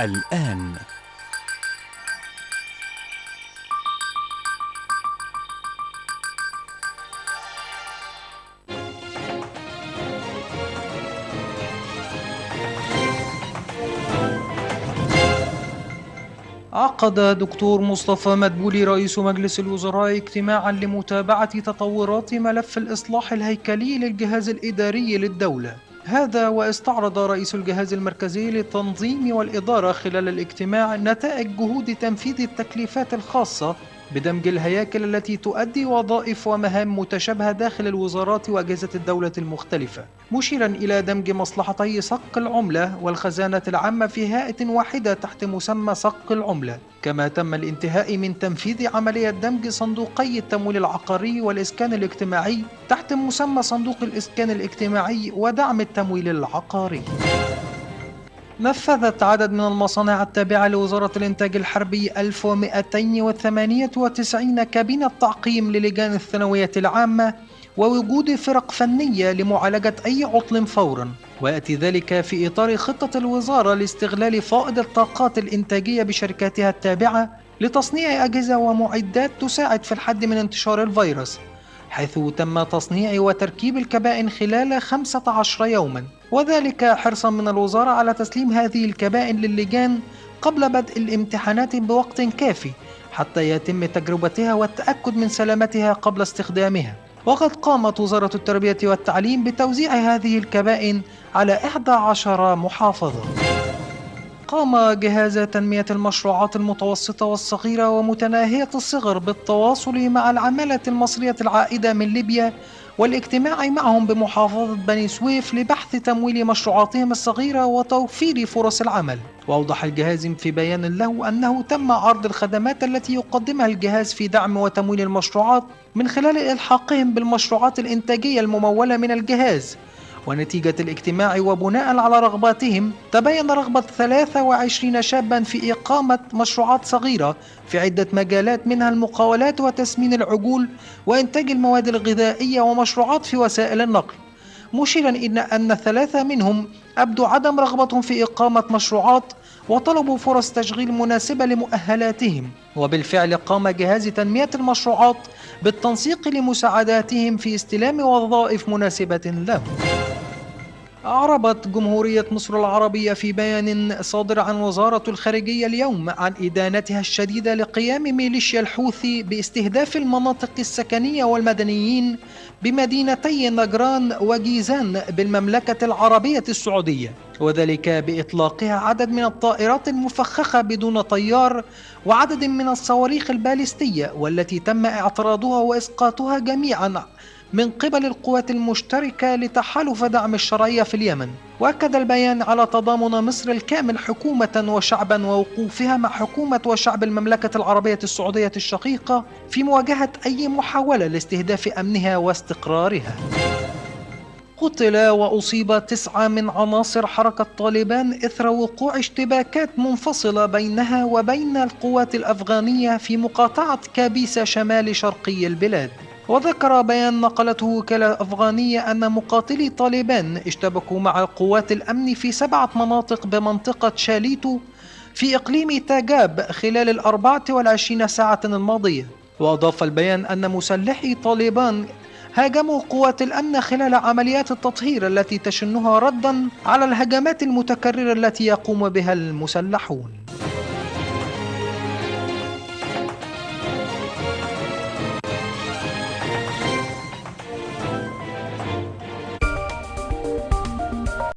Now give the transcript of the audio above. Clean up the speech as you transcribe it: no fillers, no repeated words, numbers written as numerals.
الآن. عقد دكتور مصطفى مدبولي رئيس مجلس الوزراء اجتماعا لمتابعة تطورات ملف الإصلاح الهيكلي للجهاز الإداري للدولة. هذا واستعرض رئيس الجهاز المركزي للتنظيم والإدارة خلال الاجتماع نتائج جهود تنفيذ التكليفات الخاصة بدمج الهياكل التي تؤدي وظائف ومهام متشابهة داخل الوزارات وأجهزة الدولة المختلفة، مشيرا إلى دمج مصلحتي صك العملة والخزانة العامة في هيئة واحدة تحت مسمى صك العملة. كما تم الانتهاء من تنفيذ عملية دمج صندوقي التمويل العقاري والإسكان الاجتماعي تحت مسمى صندوق الإسكان الاجتماعي ودعم التمويل العقاري. نفذت عدد من المصانع التابعة لوزارة الإنتاج الحربي 1298 كابينة تعقيم للجان الثانوية العامة ووجود فرق فنية لمعالجة أي عطل فورا، ويأتي ذلك في إطار خطة الوزارة لاستغلال فائض الطاقات الإنتاجية بشركاتها التابعة لتصنيع أجهزة ومعدات تساعد في الحد من انتشار الفيروس، حيث تم تصنيع وتركيب الكبائن خلال 15 يوما، وذلك حرصا من الوزارة على تسليم هذه الكبائن للجان قبل بدء الامتحانات بوقت كافي حتى يتم تجربتها والتأكد من سلامتها قبل استخدامها. وقد قامت وزارة التربية والتعليم بتوزيع هذه الكبائن على 11 محافظة. قام جهاز تنمية المشروعات المتوسطة والصغيرة ومتناهية الصغر بالتواصل مع العمالة المصرية العائدة من ليبيا والاجتماع معهم بمحافظة بني سويف لبحث تمويل مشروعاتهم الصغيرة وتوفير فرص العمل. وأوضح الجهاز في بيان له أنه تم عرض الخدمات التي يقدمها الجهاز في دعم وتمويل المشروعات من خلال إلحاقهم بالمشروعات الإنتاجية الممولة من الجهاز. ونتيجة الاجتماع وبناء على رغباتهم تبين رغبة 23 شابا في إقامة مشروعات صغيرة في عدة مجالات منها المقاولات وتسمين العجول وإنتاج المواد الغذائية ومشروعات في وسائل النقل، مشيرا إلى أن 3 منهم أبدوا عدم رغبتهم في إقامة مشروعات وطلبوا فرص تشغيل مناسبة لمؤهلاتهم. وبالفعل قام جهاز تنمية المشروعات بالتنسيق لمساعداتهم في استلام وظائف مناسبة لهم. أعربت جمهورية مصر العربية في بيان صادر عن وزارة الخارجية اليوم عن إدانتها الشديدة لقيام ميليشيا الحوثي باستهداف المناطق السكنية والمدنيين بمدينتي نجران وجيزان بالمملكة العربية السعودية، وذلك بإطلاقها عدد من الطائرات المفخخة بدون طيار وعدد من الصواريخ البالستية والتي تم اعتراضها وإسقاطها جميعا من قبل القوات المشتركة لتحالف دعم الشرعية في اليمن. وأكد البيان على تضامن مصر الكامل حكومة وشعبا ووقوفها مع حكومة وشعب المملكة العربية السعودية الشقيقة في مواجهة أي محاولة لاستهداف أمنها واستقرارها. قتل وأصيب 9 من عناصر حركة طالبان إثر وقوع اشتباكات منفصلة بينها وبين القوات الأفغانية في مقاطعة كابيسا شمال شرقي البلاد. وذكر بيان نقلته وكالة أفغانية أن مقاتلي طالبان اشتبكوا مع قوات الأمن في 7 مناطق بمنطقة شاليتو في إقليم تاجاب خلال 24 ساعة الماضية. وأضاف البيان أن مسلحي طالبان هاجموا قوات الأمن خلال عمليات التطهير التي تشنها ردا على الهجمات المتكررة التي يقوم بها المسلحون.